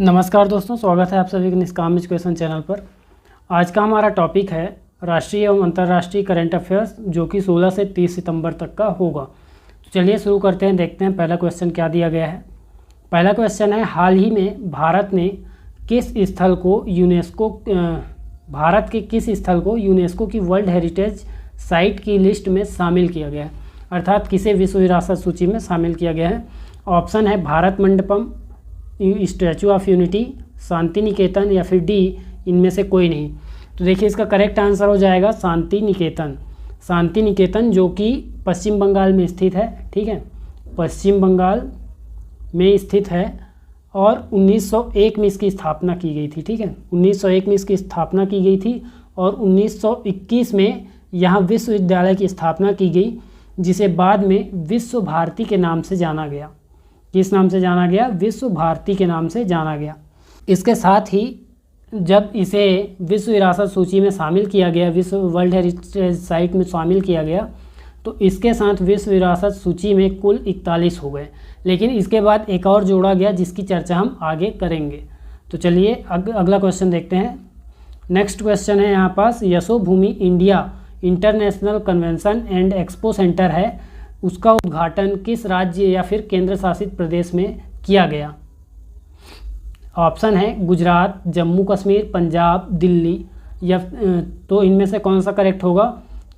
नमस्कार दोस्तों, स्वागत है आप सभी के निष्काम एजुकेशन चैनल पर। आज का हमारा टॉपिक है राष्ट्रीय एवं अंतर्राष्ट्रीय करंट अफेयर्स, जो कि 16 से 30 सितंबर तक का होगा। तो चलिए शुरू करते हैं, देखते हैं पहला क्वेश्चन क्या दिया गया है। पहला क्वेश्चन है, हाल ही में भारत के किस स्थल को यूनेस्को की वर्ल्ड हेरिटेज साइट की लिस्ट में शामिल किया गया है, अर्थात किसे विश्व विरासत सूची में शामिल किया गया है। ऑप्शन है Bharat Mandapam, statue of unity, Shanti Niketan या फिर डी इनमें से कोई नहीं। तो देखिए इसका करेक्ट आंसर हो जाएगा शांति निकेतन। शांति निकेतन जो कि पश्चिम बंगाल में स्थित है, ठीक है, पश्चिम बंगाल में स्थित है और 1901 में इसकी स्थापना की गई थी, ठीक है, 1901 में इसकी स्थापना की गई थी और 1921 में यहाँ विश्वविद्यालय की स्थापना की गई, जिसे बाद में विश्व भारती के नाम से जाना गया। किस नाम से जाना गया? विश्व भारती के नाम से जाना गया। इसके साथ ही जब इसे विश्व विरासत सूची में शामिल किया गया, विश्व वर्ल्ड हेरिटेज साइट में शामिल किया गया, तो इसके साथ विश्व विरासत सूची में कुल 41 हो गए। लेकिन इसके बाद एक और जोड़ा गया जिसकी चर्चा हम आगे करेंगे। तो चलिए अगला क्वेश्चन देखते हैं। नेक्स्ट क्वेश्चन है यहाँ पास, Yashobhoomi India international convention and expo centre है, उसका उद्घाटन किस राज्य या फिर केंद्र शासित प्रदेश में किया गया? ऑप्शन है गुजरात, जम्मू कश्मीर, पंजाब, दिल्ली या तो इनमें से कौन सा करेक्ट होगा?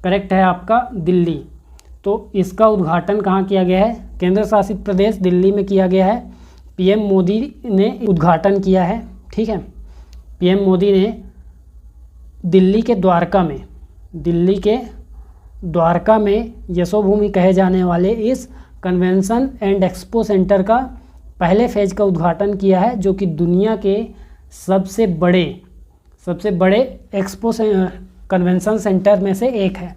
करेक्ट है आपका दिल्ली। तो इसका उद्घाटन कहाँ किया गया है? केंद्र शासित प्रदेश दिल्ली में किया गया है। पीएम मोदी ने उद्घाटन किया है, ठीक है। पीएम मोदी ने दिल्ली के द्वारका में यशोभूमि कहे जाने वाले इस कन्वेंशन एंड एक्सपो सेंटर का पहले फेज का उद्घाटन किया है, जो कि दुनिया के सबसे बड़े एक्सपो कन्वेंशन सेंटर में से एक है।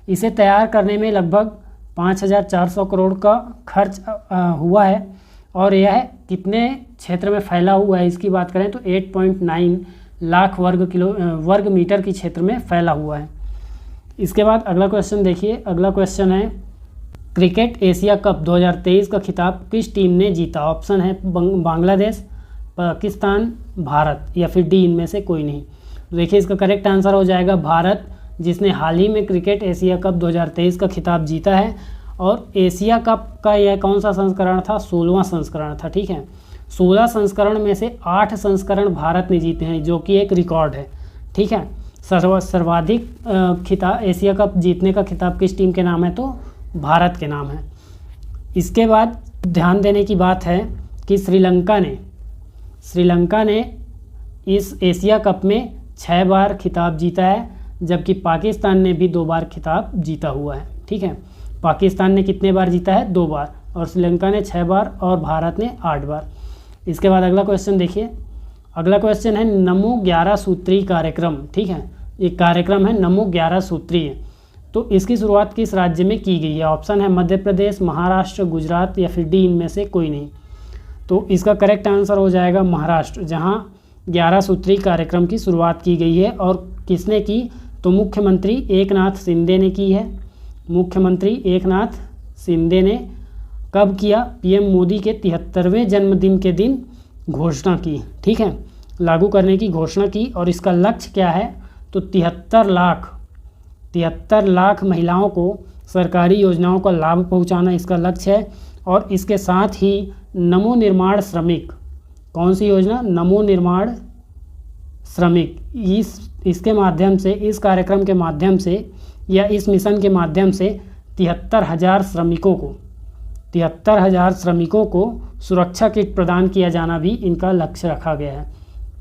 इसे तैयार करने में लगभग 5400 करोड़ का खर्च हुआ है और यह कितने क्षेत्र में फैला हुआ है इसकी बात करें तो 8.9 लाख वर्ग मीटर की क्षेत्र में फैला हुआ है। इसके बाद अगला क्वेश्चन देखिए। अगला क्वेश्चन है, क्रिकेट एशिया कप 2023 का खिताब किस टीम ने जीता? ऑप्शन है बांग्लादेश, पाकिस्तान, भारत या फिर डी इनमें से कोई नहीं। तो देखिए इसका करेक्ट आंसर हो जाएगा भारत, जिसने हाल ही में क्रिकेट एशिया कप 2023 का खिताब जीता है। और एशिया कप का यह कौन सा संस्करण था? 16वां संस्करण था, ठीक है। 16 संस्करण में से 8 संस्करण भारत ने जीते हैं, जो कि एक रिकॉर्ड है, ठीक है। सर्वाधिक खिताब एशिया कप जीतने का खिताब किस टीम के नाम है? तो भारत के नाम है। इसके बाद ध्यान देने की बात है कि श्रीलंका ने इस एशिया कप में 6 बार खिताब जीता है, जबकि पाकिस्तान ने भी 2 बार खिताब जीता हुआ है, ठीक है। पाकिस्तान ने कितने बार जीता है? 2 बार, और श्रीलंका ने 6 बार और भारत ने 8 बार। इसके बाद अगला क्वेश्चन देखिए। अगला क्वेश्चन है, नमो 11 सूत्री कार्यक्रम, ठीक है, एक कार्यक्रम है नमो 11 सूत्रीय, तो इसकी शुरुआत किस राज्य में की गई है? ऑप्शन है मध्य प्रदेश, महाराष्ट्र, गुजरात या फिर डी इनमें से कोई नहीं। तो इसका करेक्ट आंसर हो जाएगा महाराष्ट्र, जहां 11 सूत्री कार्यक्रम की शुरुआत की गई है। और किसने की? तो मुख्यमंत्री एकनाथ शिंदे ने की है। मुख्यमंत्री एकनाथ शिंदे ने कब किया? पीएम मोदी के 73वें जन्मदिन के दिन घोषणा की, ठीक है, लागू करने की घोषणा की। और इसका लक्ष्य क्या है? तो 73 लाख महिलाओं को सरकारी योजनाओं का लाभ पहुंचाना इसका लक्ष्य है। और इसके साथ ही नमो निर्माण श्रमिक, कौन सी योजना? नमो निर्माण श्रमिक, इसके माध्यम से, इस कार्यक्रम के माध्यम से या इस मिशन के माध्यम से 73,000 श्रमिकों को सुरक्षा किट प्रदान किया जाना भी इनका लक्ष्य रखा गया है।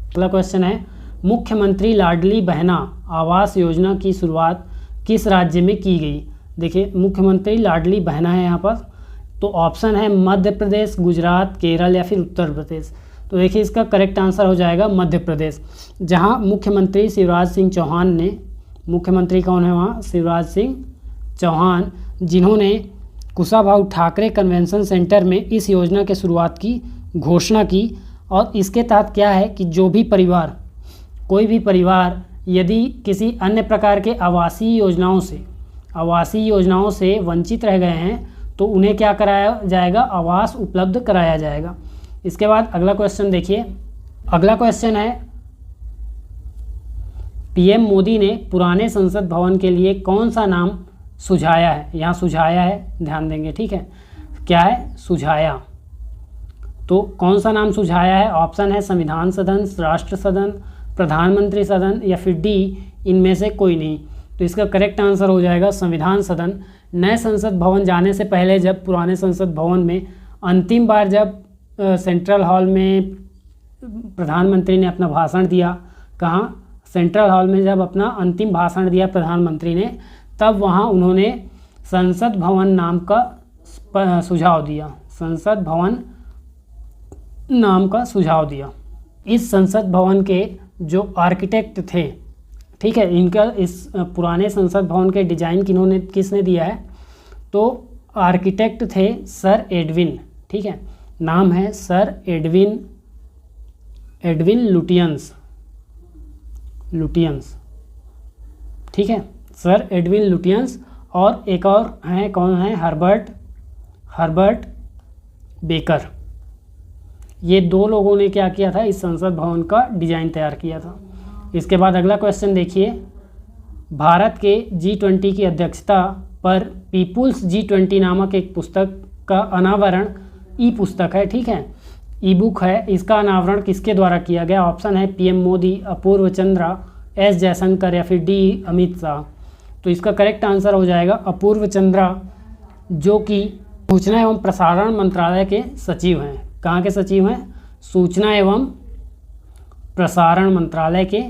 अगला क्वेश्चन है, मुख्यमंत्री लाडली बहना आवास योजना की शुरुआत किस राज्य में की गई? देखिए मुख्यमंत्री लाडली बहना है यहाँ पर, तो ऑप्शन है मध्य प्रदेश, गुजरात, केरल या फिर उत्तर प्रदेश। तो देखिए इसका करेक्ट आंसर हो जाएगा मध्य प्रदेश, जहाँ मुख्यमंत्री शिवराज सिंह चौहान ने, मुख्यमंत्री कौन है वहाँ? शिवराज सिंह चौहान, जिन्होंने कुशाभाऊ ठाकरे कन्वेंशन सेंटर में इस योजना के शुरुआत की घोषणा की। और इसके तहत क्या है कि जो भी परिवार, कोई भी परिवार यदि किसी अन्य प्रकार के आवासीय योजनाओं से वंचित रह गए हैं तो उन्हें क्या कराया जाएगा? आवास उपलब्ध कराया जाएगा। इसके बाद अगला क्वेश्चन देखिए। अगला क्वेश्चन है, पीएम मोदी ने पुराने संसद भवन के लिए कौन सा नाम सुझाया है? यहाँ सुझाया है, ध्यान देंगे, ठीक है। क्या है? सुझाया। तो कौन सा नाम सुझाया है? ऑप्शन है संविधान सदन, राष्ट्र सदन, प्रधानमंत्री सदन या फिर डी इनमें से कोई नहीं। तो इसका करेक्ट आंसर हो जाएगा संविधान सदन। नए संसद भवन जाने से पहले जब पुराने संसद भवन में अंतिम बार जब सेंट्रल हॉल में प्रधानमंत्री ने अपना भाषण दिया, कहाँ? सेंट्रल हॉल में जब अपना अंतिम भाषण दिया प्रधानमंत्री ने, तब वहाँ उन्होंने संसद भवन नाम का सुझाव दिया, संसद भवन नाम का सुझाव दिया। इस संसद भवन के जो आर्किटेक्ट थे, ठीक है, इनका इस पुराने संसद भवन के डिज़ाइन किसने दिया है? तो आर्किटेक्ट थे सर एडविन, ठीक है, नाम है सर एडविन लुटियंस, ठीक है, सर एडविन लुटियंस। और एक और हैं, कौन है? Herbert baker. ये दो लोगों ने क्या किया था? इस संसद भवन का डिज़ाइन तैयार किया था। इसके बाद अगला क्वेश्चन देखिए, भारत के G20 की अध्यक्षता पर पीपुल्स G20 नामक एक पुस्तक का अनावरण, ई पुस्तक है, ठीक है, ई बुक है, इसका अनावरण किसके द्वारा किया गया? ऑप्शन है पीएम मोदी, अपूर्व चंद्रा, एस जयशंकर या फिर डी अमित शाह। तो इसका करेक्ट आंसर हो जाएगा अपूर्व चंद्रा, जो कि सूचना एवं प्रसारण मंत्रालय के सचिव हैं। कहाँ के सचिव हैं? सूचना एवं प्रसारण मंत्रालय के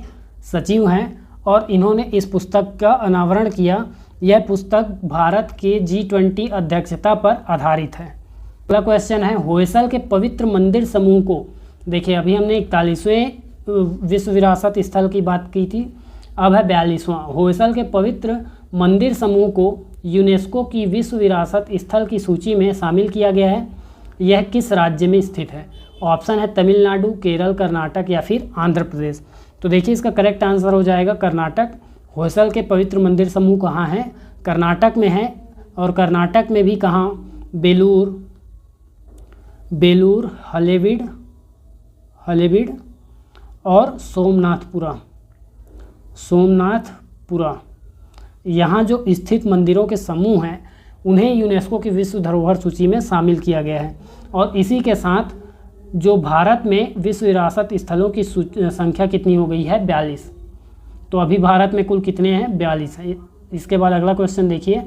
सचिव हैं और इन्होंने इस पुस्तक का अनावरण किया। यह पुस्तक भारत के G20 अध्यक्षता पर आधारित है। अगला क्वेश्चन है, होयसल के पवित्र मंदिर समूह को, देखिए अभी हमने 41वें विश्व विरासत स्थल की बात की थी, अब है 42वां। होयसल के पवित्र मंदिर समूह को यूनेस्को की विश्व विरासत स्थल की सूची में शामिल किया गया है। यह किस राज्य में स्थित है? ऑप्शन है तमिलनाडु, केरल, कर्नाटक या फिर आंध्र प्रदेश। तो देखिए इसका करेक्ट आंसर हो जाएगा कर्नाटक। होयसल के पवित्र मंदिर समूह कहाँ है? कर्नाटक में है। और कर्नाटक में भी कहाँ? बेलूर, हलेबीड और सोमनाथपुरा। यहाँ जो स्थित मंदिरों के समूह हैं उन्हें यूनेस्को की विश्व धरोहर सूची में शामिल किया गया है। और इसी के साथ जो भारत में विश्व विरासत स्थलों की संख्या कितनी हो गई है? 42। तो अभी भारत में कुल कितने हैं? 42 है। इसके बाद अगला क्वेश्चन देखिए।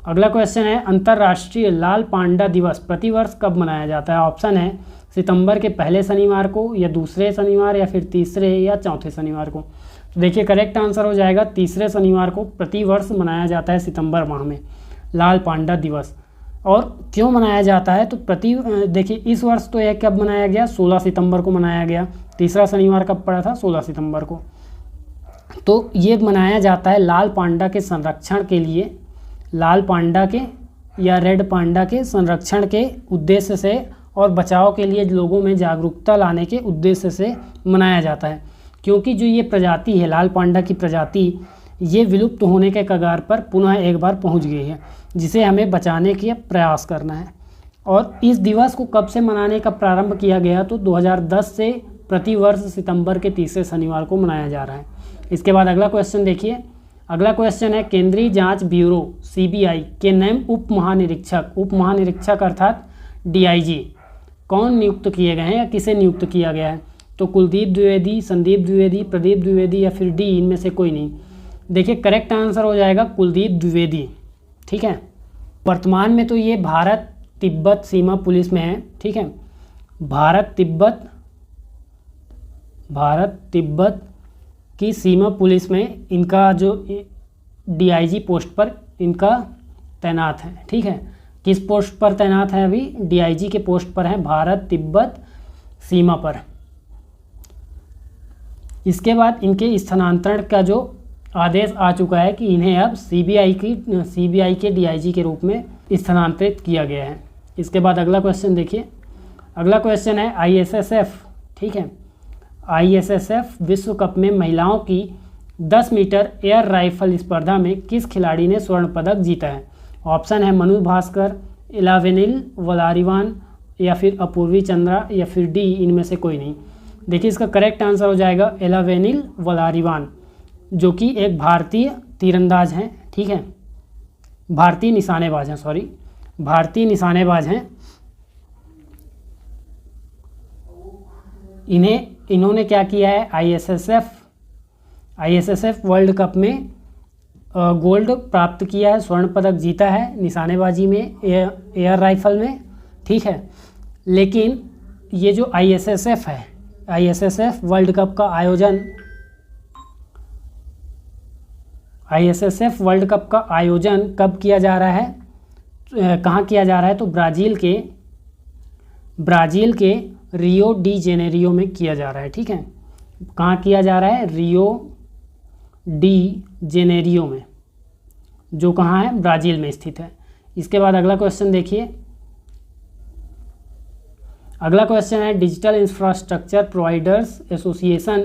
अगला क्वेश्चन है, अंतर्राष्ट्रीय लाल पांडा दिवस प्रतिवर्ष कब मनाया जाता है? ऑप्शन है सितंबर के पहले शनिवार को, या दूसरे शनिवार, या फिर तीसरे या चौथे शनिवार को। तो देखिए करेक्ट आंसर हो जाएगा तीसरे शनिवार को प्रतिवर्ष मनाया जाता है सितंबर माह में लाल पांडा दिवस। और क्यों मनाया जाता है? तो देखिए इस वर्ष तो यह कब मनाया गया? 16 सितंबर को मनाया गया। तीसरा शनिवार कब पड़ा था? 16 सितंबर को। तो ये मनाया जाता है लाल पांडा के संरक्षण के लिए, लाल पांडा के या रेड पांडा के संरक्षण के उद्देश्य से और बचाव के लिए लोगों में जागरूकता लाने के उद्देश्य से मनाया जाता है। क्योंकि जो ये प्रजाति है लाल पांडा की प्रजाति, ये विलुप्त होने के कगार पर पुनः एक बार पहुंच गई है, जिसे हमें बचाने के प्रयास करना है। और इस दिवस को कब से मनाने का प्रारंभ किया गया? तो 2010 से प्रतिवर्ष सितंबर के तीसरे शनिवार को मनाया जा रहा है। इसके बाद अगला क्वेश्चन देखिए। अगला क्वेश्चन है, केंद्रीय जांच ब्यूरो CBI के नए उप महानिरीक्षक अर्थात DIG कौन नियुक्त किए गए हैं या किसे नियुक्त किया गया है? तो कुलदीप द्विवेदी, संदीप द्विवेदी, प्रदीप द्विवेदी या फिर डी इनमें से कोई नहीं। देखिए करेक्ट आंसर हो जाएगा कुलदीप द्विवेदी, ठीक है। वर्तमान में तो ये भारत तिब्बत सीमा पुलिस में है, ठीक है। भारत तिब्बत की सीमा पुलिस में इनका जो DIG पोस्ट पर इनका तैनात है, ठीक है। किस पोस्ट पर तैनात है? अभी DIG के पोस्ट पर है भारत तिब्बत सीमा पर। इसके बाद इनके स्थानांतरण का जो आदेश आ चुका है कि इन्हें अब CBI के DIG के रूप में स्थानांतरित किया गया है। इसके बाद अगला क्वेश्चन देखिए। अगला क्वेश्चन है ISSF, ठीक है। ISSF विश्व कप में महिलाओं की 10 मीटर एयर राइफल स्पर्धा में किस खिलाड़ी ने स्वर्ण पदक जीता है? ऑप्शन है मनु भास्कर, इलावेनिल वलारिवान या फिर अपूर्वी चंद्रा या फिर डी इनमें से कोई नहीं। देखिए इसका करेक्ट आंसर हो जाएगा एलावेनिल वलारिवान, जो कि एक भारतीय तीरंदाज हैं, ठीक है, भारतीय निशानेबाज हैं, सॉरी, भारतीय निशानेबाज हैं। इन्होंने क्या किया है, आईएसएसएफ वर्ल्ड कप में गोल्ड प्राप्त किया है, स्वर्ण पदक जीता है निशानेबाजी में, एयर राइफल में, ठीक है। लेकिन ये जो आईएसएसएफ है, आईएसएसएफ वर्ल्ड कप का आयोजन कब किया जा रहा है, कहाँ किया जा रहा है, तो ब्राज़ील के रियो डी जेनेरियो में किया जा रहा है, ठीक है। कहाँ किया जा रहा है, रियो डी जेनेरियो में, जो कहाँ है, ब्राज़ील में स्थित है। इसके बाद अगला क्वेश्चन देखिए। अगला क्वेश्चन है डिजिटल इंफ्रास्ट्रक्चर प्रोवाइडर्स एसोसिएशन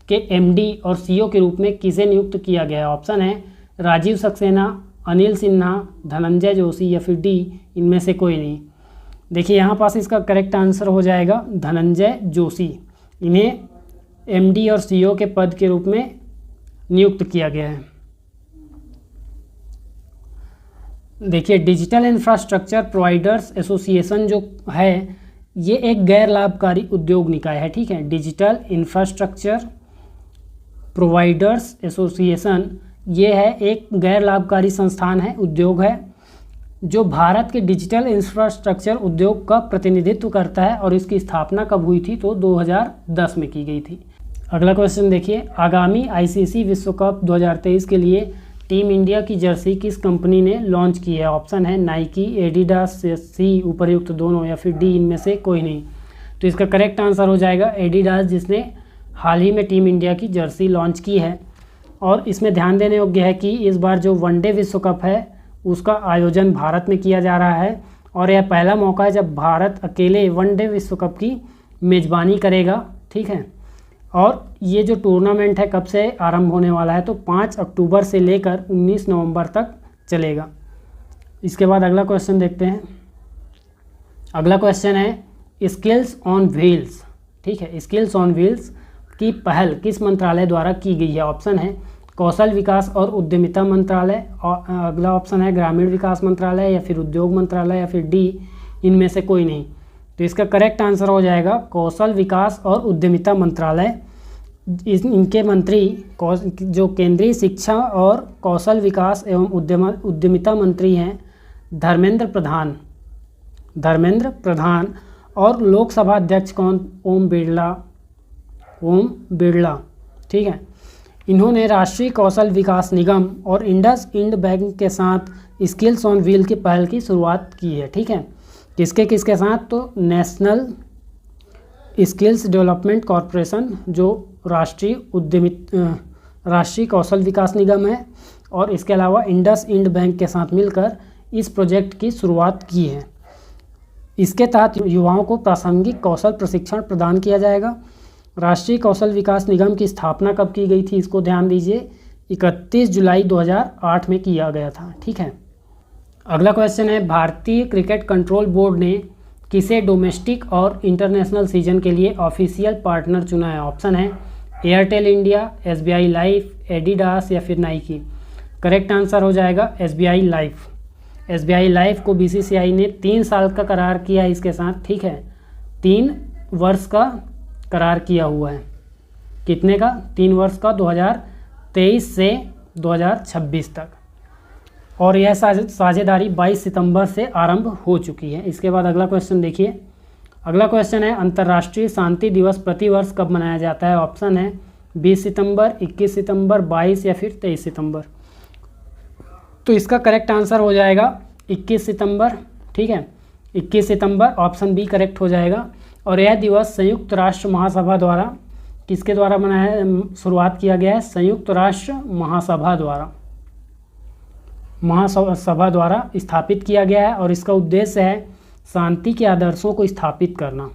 के एमडी और सीईओ के रूप में किसे नियुक्त किया गया है। ऑप्शन है राजीव सक्सेना, अनिल सिन्हा, धनंजय जोशी या फिर डी इनमें से कोई नहीं। देखिए यहाँ पास इसका करेक्ट आंसर हो जाएगा धनंजय जोशी। इन्हें एमडी और सीईओ के पद के रूप में नियुक्त किया गया है। देखिए डिजिटल इंफ्रास्ट्रक्चर प्रोवाइडर्स एसोसिएशन जो है ये एक गैर लाभकारी उद्योग निकाय है, ठीक है। डिजिटल इंफ्रास्ट्रक्चर प्रोवाइडर्स एसोसिएशन ये है एक गैर लाभकारी संस्थान है, उद्योग है, जो भारत के डिजिटल इंफ्रास्ट्रक्चर उद्योग का प्रतिनिधित्व करता है। और इसकी स्थापना कब हुई थी, तो 2010 में की गई थी। अगला क्वेश्चन देखिए, आगामी आईसीसी विश्व कप 2023 के लिए टीम इंडिया की जर्सी किस कंपनी ने लॉन्च की है। ऑप्शन है नाइकी, एडिडास, सी उपर्युक्त दोनों या फिर डी इनमें से कोई नहीं। तो इसका करेक्ट आंसर हो जाएगा एडिडास, जिसने हाल ही में टीम इंडिया की जर्सी लॉन्च की है। और इसमें ध्यान देने योग्य है कि इस बार जो वनडे विश्व कप है उसका आयोजन भारत में किया जा रहा है और यह पहला मौका है जब भारत अकेले वनडे विश्व कप की मेज़बानी करेगा, ठीक है। और ये जो टूर्नामेंट है कब से आरंभ होने वाला है, तो 5 अक्टूबर से लेकर 19 नवंबर तक चलेगा। इसके बाद अगला क्वेश्चन देखते हैं। अगला क्वेश्चन है स्किल्स ऑन व्हील्स, ठीक है। स्किल्स ऑन व्हील्स की पहल किस मंत्रालय द्वारा की गई है। ऑप्शन है कौशल विकास और उद्यमिता मंत्रालय, और अगला ऑप्शन है ग्रामीण विकास मंत्रालय या फिर उद्योग मंत्रालय या फिर डी इनमें से कोई नहीं। तो इसका करेक्ट आंसर हो जाएगा कौशल विकास और उद्यमिता मंत्रालय। इनके मंत्री जो केंद्रीय शिक्षा और कौशल विकास एवं उद्यमिता मंत्री हैं धर्मेंद्र प्रधान और लोकसभा अध्यक्ष कौन, ओम बिरला, ठीक है। इन्होंने राष्ट्रीय कौशल विकास निगम और इंडसइंड बैंक के साथ स्किल्स ऑन व्हील की पहल की शुरुआत की है, ठीक है। किसके साथ, तो नेशनल स्किल्स डेवलपमेंट कॉरपोरेशन जो राष्ट्रीय कौशल विकास निगम है, और इसके अलावा इंडसइंड बैंक के साथ मिलकर इस प्रोजेक्ट की शुरुआत की है। इसके तहत युवाओं को प्रासंगिक कौशल प्रशिक्षण प्रदान किया जाएगा। राष्ट्रीय कौशल विकास निगम की स्थापना कब की गई थी, इसको ध्यान दीजिए, 31 जुलाई 2008 में किया गया था, ठीक है। अगला क्वेश्चन है भारतीय क्रिकेट कंट्रोल बोर्ड ने किसे डोमेस्टिक और इंटरनेशनल सीजन के लिए ऑफिशियल पार्टनर चुना है। ऑप्शन है Airtel India, SBI life, Adidas या फिर नाइकी। करेक्ट आंसर हो जाएगा एसबीआई लाइफ। एसबीआई लाइफ को बीसीसीआई ने 3 साल का करार किया है इसके साथ, ठीक है। 3 वर्ष का करार किया हुआ है। कितने का, 3 वर्ष का, 2023 से 2026 तक। और यह साझेदारी 22 सितंबर से आरंभ हो चुकी है। इसके बाद अगला क्वेश्चन देखिए। अगला क्वेश्चन है अंतर्राष्ट्रीय शांति दिवस प्रतिवर्ष कब मनाया जाता है। ऑप्शन है 20 सितंबर, 21 सितंबर, 22 या फिर 23 सितंबर। तो इसका करेक्ट आंसर हो जाएगा 21 सितंबर, ठीक है। 21 सितंबर ऑप्शन बी करेक्ट हो जाएगा। और यह दिवस संयुक्त राष्ट्र महासभा द्वारा किसके द्वारा शुरुआत किया गया है, संयुक्त राष्ट्र महासभा द्वारा स्थापित किया गया है। और इसका उद्देश्य है शांति के आदर्शों को स्थापित करना,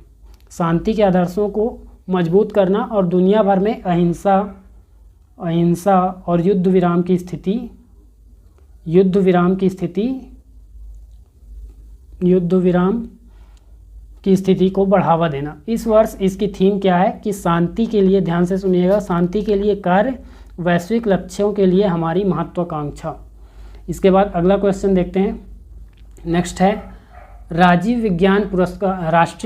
शांति के आदर्शों को मजबूत करना और दुनिया भर में अहिंसा और युद्ध विराम की स्थिति को बढ़ावा देना। इस वर्ष इसकी थीम क्या है कि शांति के लिए, ध्यान से सुनिएगा, शांति के लिए कार्य, वैश्विक लक्ष्यों के लिए हमारी महत्वाकांक्षा। इसके बाद अगला क्वेश्चन देखते हैं। नेक्स्ट है राष्ट्रीय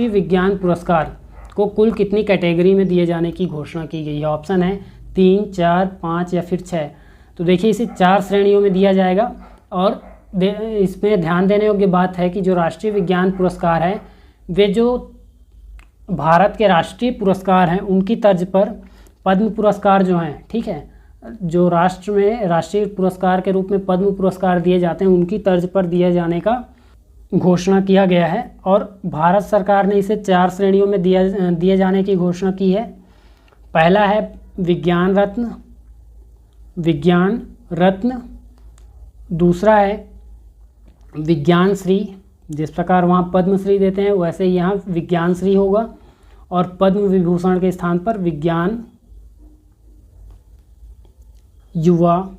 विज्ञान पुरस्कार को कुल कितनी कैटेगरी में दिए जाने की घोषणा की गई है? ऑप्शन है 3, 4, 5 या फिर 6। तो देखिए इसे 4 श्रेणियों में दिया जाएगा। और इसमें ध्यान देने योग्य बात है कि जो राष्ट्रीय विज्ञान पुरस्कार है वे जो भारत के राष्ट्रीय पुरस्कार हैं उनकी तर्ज पर पद्म पुरस्कार जो हैं, ठीक है, जो राष्ट्र में राष्ट्रीय पुरस्कार के रूप में पद्म पुरस्कार दिए जाते हैं उनकी तर्ज पर दिए जाने का घोषणा किया गया है। और भारत सरकार ने इसे 4 श्रेणियों में दिए जाने की घोषणा की है। पहला है विज्ञान रत्न, दूसरा है विज्ञान श्री, जिस प्रकार वहाँ पद्मश्री देते हैं वैसे यहाँ विज्ञान श्री होगा, और पद्म विभूषण के स्थान पर विज्ञान युवा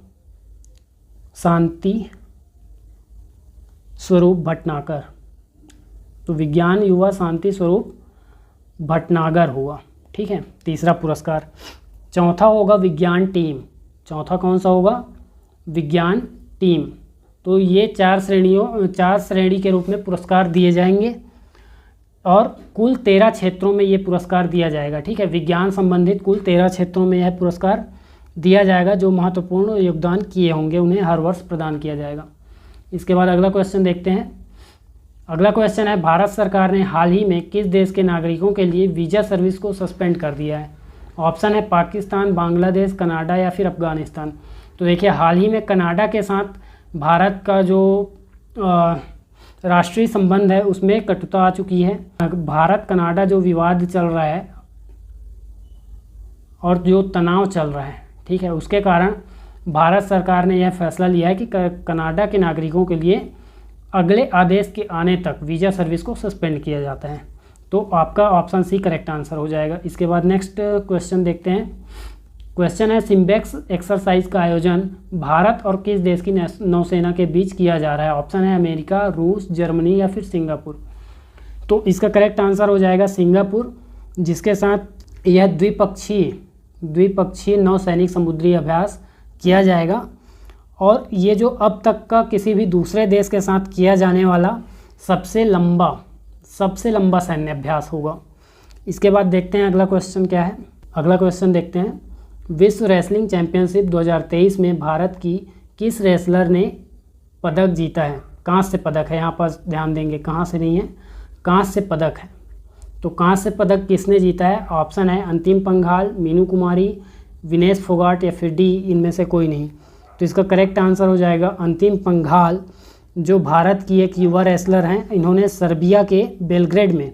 शांति स्वरूप भटनागर। तो विज्ञान युवा शांति स्वरूप भटनागर हुआ, ठीक है, तीसरा पुरस्कार। चौथा होगा विज्ञान टीम। चौथा कौन सा होगा? विज्ञान टीम। तो ये 4 श्रेणी के रूप में पुरस्कार दिए जाएंगे और कुल 13 क्षेत्रों में ये पुरस्कार दिया जाएगा, ठीक है। विज्ञान संबंधित कुल 13 क्षेत्रों में यह पुरस्कार दिया जाएगा। जो महत्वपूर्ण योगदान किए होंगे उन्हें हर वर्ष प्रदान किया जाएगा। इसके बाद अगला क्वेश्चन देखते हैं। अगला क्वेश्चन है भारत सरकार ने हाल ही में किस देश के नागरिकों के लिए वीज़ा सर्विस को सस्पेंड कर दिया है? ऑप्शन है पाकिस्तान, बांग्लादेश, कनाडा या फिर अफगानिस्तान। तो देखिए हाल ही में कनाडा के साथ भारत का जो राष्ट्रीय संबंध है उसमें कटुता आ चुकी है। भारत कनाडा जो विवाद चल रहा है और जो तनाव चल रहा है, ठीक है, उसके कारण भारत सरकार ने यह फैसला लिया है कि कनाडा के नागरिकों के लिए अगले आदेश के आने तक वीज़ा सर्विस को सस्पेंड किया जाता है। तो आपका ऑप्शन सी करेक्ट आंसर हो जाएगा। इसके बाद नेक्स्ट क्वेश्चन देखते हैं। क्वेश्चन है सिम्बेक्स एक्सरसाइज का आयोजन भारत और किस देश की नौसेना के बीच किया जा रहा है? ऑप्शन है अमेरिका, रूस, जर्मनी या फिर सिंगापुर। तो इसका करेक्ट आंसर हो जाएगा सिंगापुर, जिसके साथ यह द्विपक्षीय नौसैनिक समुद्री अभ्यास किया जाएगा। और ये जो अब तक का किसी भी दूसरे देश के साथ किया जाने वाला सबसे लंबा सैन्य अभ्यास होगा। इसके बाद देखते हैं अगला क्वेश्चन क्या है। अगला क्वेश्चन देखते हैं। विश्व रेसलिंग चैंपियनशिप 2023 में भारत की किस रेसलर ने पदक जीता है? कांस्य पदक है, यहाँ पर ध्यान देंगे, कहाँ से नहीं है, कांस्य पदक है। तो कांस्य पदक किसने जीता है? ऑप्शन है अंतिम पंघाल, मीनू कुमारी, विनेश फोगाट या फिर डी, इनमें से कोई नहीं। तो इसका करेक्ट आंसर हो जाएगा अंतिम पंघाल, जो भारत की एक युवा रेसलर हैं। इन्होंने सर्बिया के बेलग्रेड में,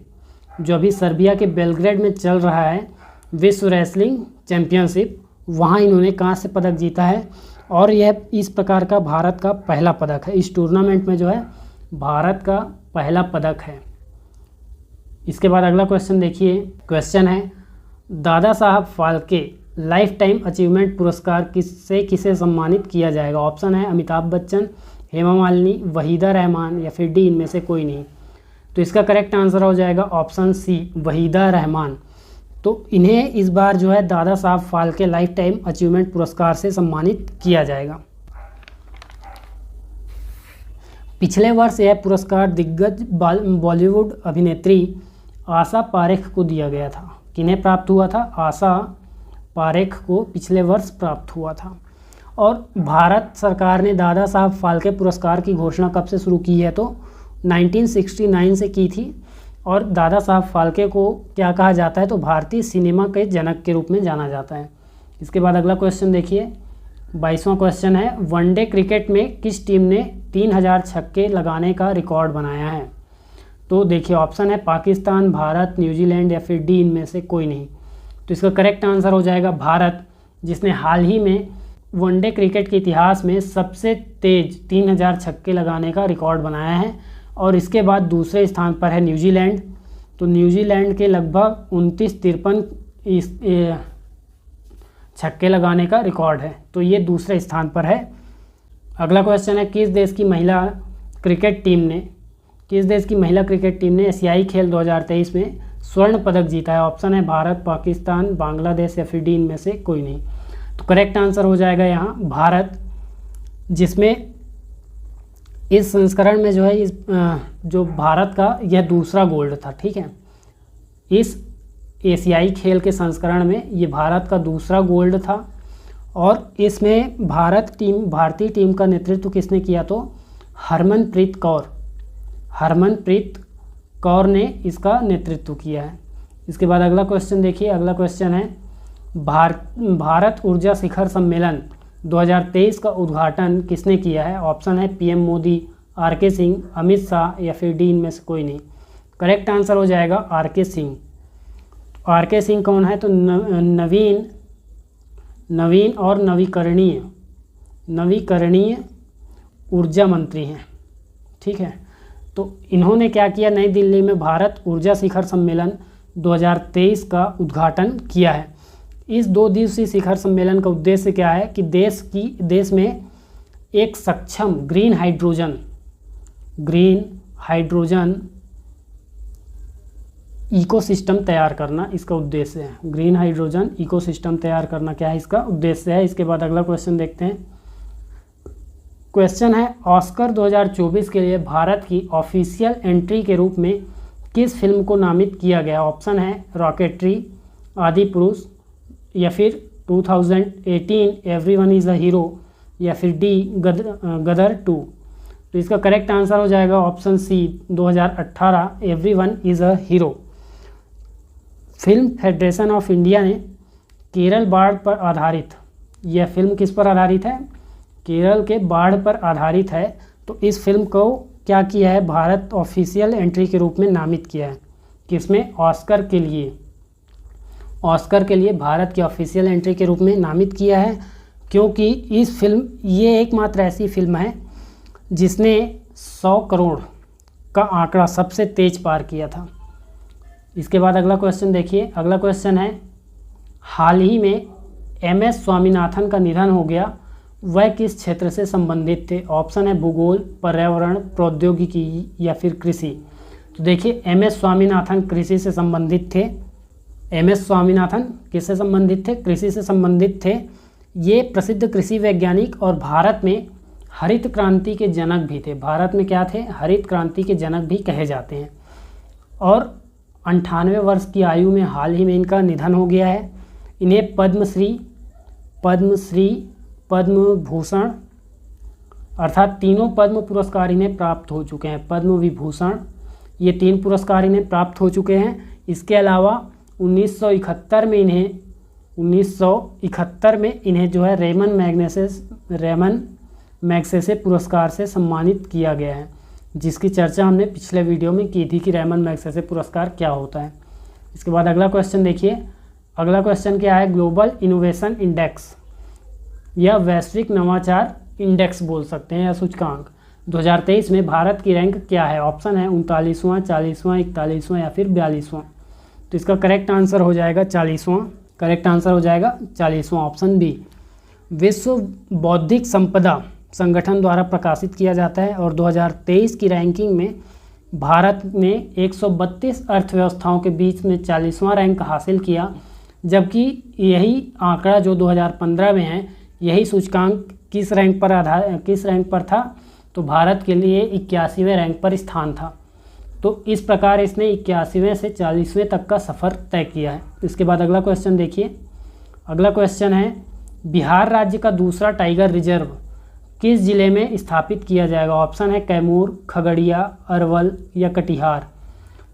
जो अभी सर्बिया के बेलग्रेड में चल रहा है विश्व रेसलिंग चैम्पियनशिप, वहाँ इन्होंने कांस्य पदक जीता है। और यह इस प्रकार का भारत का पहला पदक है, इस टूर्नामेंट में जो है भारत का पहला पदक है। इसके बाद अगला क्वेश्चन देखिए। क्वेश्चन है Dada Saheb Phalke life time achievement पुरस्कार किसे सम्मानित किया जाएगा? ऑप्शन है अमिताभ बच्चन, हेमा मालिनी, वहीदा रहमान या फिर डी, इनमें से कोई नहीं। तो इसका करेक्ट आंसर हो जाएगा ऑप्शन सी, वहीदा रहमान। तो इन्हें इस बार जो है Dada Saheb Phalke life time achievement पुरस्कार से सम्मानित किया जाएगा। पिछले वर्ष यह पुरस्कार दिग्गज बॉलीवुड अभिनेत्री आशा पारेख को दिया गया था। किन्हें प्राप्त हुआ था? आशा पारेख को पिछले वर्ष प्राप्त हुआ था। और भारत सरकार ने दादा साहब फाल्के पुरस्कार की घोषणा कब से शुरू की है? तो 1969 से की थी। और दादा साहब फाल्के को क्या कहा जाता है? तो भारतीय सिनेमा के जनक के रूप में जाना जाता है। इसके बाद अगला क्वेश्चन देखिए। 22वां क्वेश्चन है वनडे क्रिकेट में किस टीम ने 3000 छक्के लगाने का रिकॉर्ड बनाया है? तो देखिए ऑप्शन है पाकिस्तान, भारत, न्यूजीलैंड या फिर डी, इनमें से कोई नहीं। तो इसका करेक्ट आंसर हो जाएगा भारत, जिसने हाल ही में वनडे क्रिकेट के इतिहास में सबसे तेज 3000 छक्के लगाने का रिकॉर्ड बनाया है। और इसके बाद दूसरे स्थान पर है न्यूजीलैंड। तो न्यूजीलैंड के लगभग 29-53 छक्के लगाने का रिकॉर्ड है, तो ये दूसरे स्थान पर है। अगला क्वेश्चन है किस देश की महिला क्रिकेट टीम ने किस देश की महिला क्रिकेट टीम ने एशियाई खेल 2023 में स्वर्ण पदक जीता है? ऑप्शन है भारत, पाकिस्तान, बांग्लादेश या फिर डी इनमें से कोई नहीं। तो करेक्ट आंसर हो जाएगा यहाँ भारत, जिसमें इस संस्करण में जो है इस जो भारत का यह दूसरा गोल्ड था। ठीक है, इस एशियाई खेल के संस्करण में ये भारत का दूसरा गोल्ड था और इसमें भारतीय टीम का नेतृत्व किसने किया? तो हरमनप्रीत कौर ने इसका नेतृत्व किया है। इसके बाद अगला क्वेश्चन देखिए। अगला क्वेश्चन है भारत ऊर्जा शिखर सम्मेलन 2023 का उद्घाटन किसने किया है? ऑप्शन है पीएम मोदी, आरके सिंह, अमित शाह या फिर डी इनमें से कोई नहीं। करेक्ट आंसर हो जाएगा आरके सिंह। आरके सिंह कौन है? तो नवीन और नवीकरणीय ऊर्जा मंत्री हैं। ठीक है, तो इन्होंने क्या किया? नई दिल्ली में भारत ऊर्जा शिखर सम्मेलन 2023 का उद्घाटन किया है। इस 2 दिवसीय शिखर सम्मेलन का उद्देश्य क्या है कि देश में एक सक्षम ग्रीन हाइड्रोजन इकोसिस्टम तैयार करना इसका उद्देश्य है। ग्रीन हाइड्रोजन इकोसिस्टम तैयार करना क्या है इसका उद्देश्य है। इसके बाद अगला क्वेश्चन देखते हैं। क्वेश्चन है ऑस्कर 2024 के लिए भारत की ऑफिशियल एंट्री के रूप में किस फिल्म को नामित किया गया? ऑप्शन है रॉकेटरी, आदि पुरुष या फिर 2018 एवरीवन इज़ अ हीरो या फिर डी गदर 2। तो इसका करेक्ट आंसर हो जाएगा option C 2018 everyone is a hero. Film federation of India ने केरल बाढ़ पर आधारित, यह फिल्म किस पर आधारित है? केरल के बाढ़ पर आधारित है। तो इस फिल्म को क्या किया है? भारत ऑफिशियल एंट्री के रूप में नामित किया है। किसमें? ऑस्कर के लिए भारत की ऑफिशियल एंट्री के रूप में नामित किया है, क्योंकि इस फिल्म ये एकमात्र ऐसी फिल्म है जिसने 100 करोड़ का आंकड़ा सबसे तेज पार किया था। इसके बाद अगला क्वेश्चन देखिए। अगला क्वेश्चन है हाल ही में MS स्वामीनाथन का निधन हो गया, वह किस क्षेत्र से संबंधित थे? ऑप्शन है भूगोल, पर्यावरण, प्रौद्योगिकी या फिर कृषि। तो देखिए MS स्वामीनाथन कृषि से संबंधित थे। MS स्वामीनाथन किससे संबंधित थे? कृषि से संबंधित थे। ये प्रसिद्ध कृषि वैज्ञानिक और भारत में हरित क्रांति के जनक भी थे। भारत में क्या थे? हरित क्रांति के जनक भी कहे जाते हैं। और 98 वर्ष की आयु में हाल ही में इनका निधन हो गया है। इन्हें पद्मश्री, पद्म भूषण अर्थात तीनों पद्म पुरस्कार इन्हें प्राप्त हो चुके हैं। पद्म विभूषण, ये 3 पुरस्कार इन्हें प्राप्त हो चुके हैं। इसके अलावा 1971 में इन्हें जो है रेमन मैग्सेसे पुरस्कार से सम्मानित किया गया है, जिसकी चर्चा हमने पिछले वीडियो में की थी कि रेमन मैग्सेसे पुरस्कार क्या होता है। इसके बाद अगला क्वेश्चन देखिए। अगला क्वेश्चन क्या है? ग्लोबल इनोवेशन इंडेक्स या वैश्विक नवाचार इंडेक्स बोल सकते हैं या सूचकांक 2023 में भारत की रैंक क्या है? ऑप्शन है 39वां, 40वां, 41वां या फिर 42वां। तो इसका करेक्ट आंसर हो जाएगा 40वां। करेक्ट आंसर हो जाएगा 40वां, ऑप्शन बी। विश्व बौद्धिक संपदा संगठन द्वारा प्रकाशित किया जाता है और 2023 की रैंकिंग में भारत ने 132 अर्थव्यवस्थाओं के बीच में 40वां रैंक हासिल किया, जबकि यही आंकड़ा जो 2015 में है, यही सूचकांक किस रैंक पर था? तो भारत के लिए 81वें रैंक पर स्थान था। तो इस प्रकार इसने 81वें से 40वें तक का सफ़र तय किया है। इसके बाद अगला क्वेश्चन देखिए। अगला क्वेश्चन है बिहार राज्य का दूसरा टाइगर रिजर्व किस जिले में स्थापित किया जाएगा? ऑप्शन है कैमूर, खगड़िया, अरवल या कटिहार।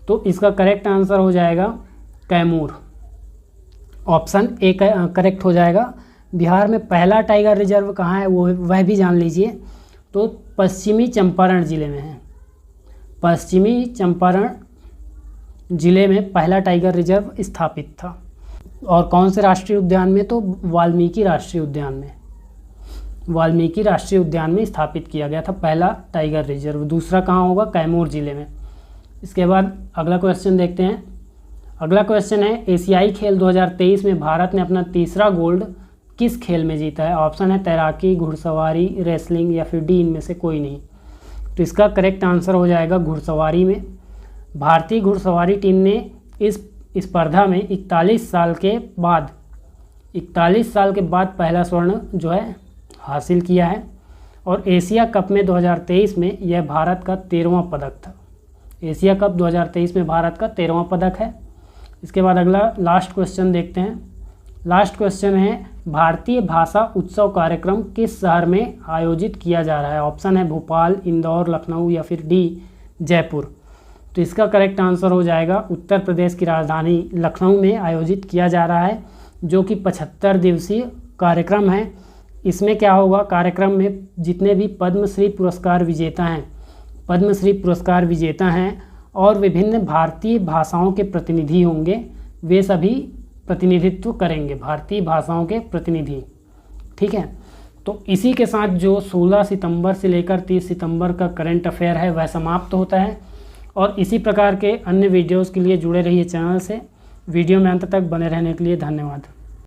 तो इसका करेक्ट आंसर हो जाएगा कैमूर, ऑप्शन ए करेक्ट हो जाएगा। बिहार में पहला टाइगर रिजर्व कहाँ है वह भी जान लीजिए। तो पश्चिमी चंपारण जिले में है। पश्चिमी चंपारण जिले में पहला टाइगर रिजर्व स्थापित था। और कौन से राष्ट्रीय उद्यान में? तो वाल्मीकि राष्ट्रीय उद्यान में स्थापित किया गया था पहला टाइगर रिजर्व। दूसरा कहाँ होगा? कैमूर जिले में। इसके बाद अगला क्वेश्चन देखते हैं। अगला क्वेश्चन है एशियाई खेल 2023 में भारत ने अपना तीसरा गोल्ड किस खेल में जीता है? ऑप्शन है तैराकी, घुड़सवारी, रेसलिंग या फिर डी इनमें से कोई नहीं। तो इसका करेक्ट आंसर हो जाएगा घुड़सवारी में। भारतीय घुड़सवारी टीम ने इस स्पर्धा में 41 साल के बाद पहला स्वर्ण जो है हासिल किया है। और एशिया कप में 2023 में यह भारत का 13वां पदक था। एशिया कप 2023 में भारत का 13वां पदक है। इसके बाद अगला लास्ट क्वेश्चन देखते हैं। लास्ट क्वेश्चन है, भारतीय भाषा उत्सव कार्यक्रम किस शहर में आयोजित किया जा रहा है? ऑप्शन है भोपाल, इंदौर, लखनऊ या फिर डी जयपुर। तो इसका करेक्ट आंसर हो जाएगा उत्तर प्रदेश की राजधानी लखनऊ में आयोजित किया जा रहा है, जो कि 75 दिवसीय कार्यक्रम है। इसमें क्या होगा, कार्यक्रम में जितने भी पद्मश्री पुरस्कार विजेता हैं और विभिन्न भारतीय भाषाओं के प्रतिनिधि होंगे, वे सभी प्रतिनिधित्व करेंगे, भारतीय भाषाओं के प्रतिनिधि। ठीक है, तो इसी के साथ जो 16 सितंबर से लेकर 30 सितंबर का करंट अफेयर है वह समाप्त होता है। और इसी प्रकार के अन्य वीडियोस के लिए जुड़े रहिए चैनल से। वीडियो में अंत तक बने रहने के लिए धन्यवाद।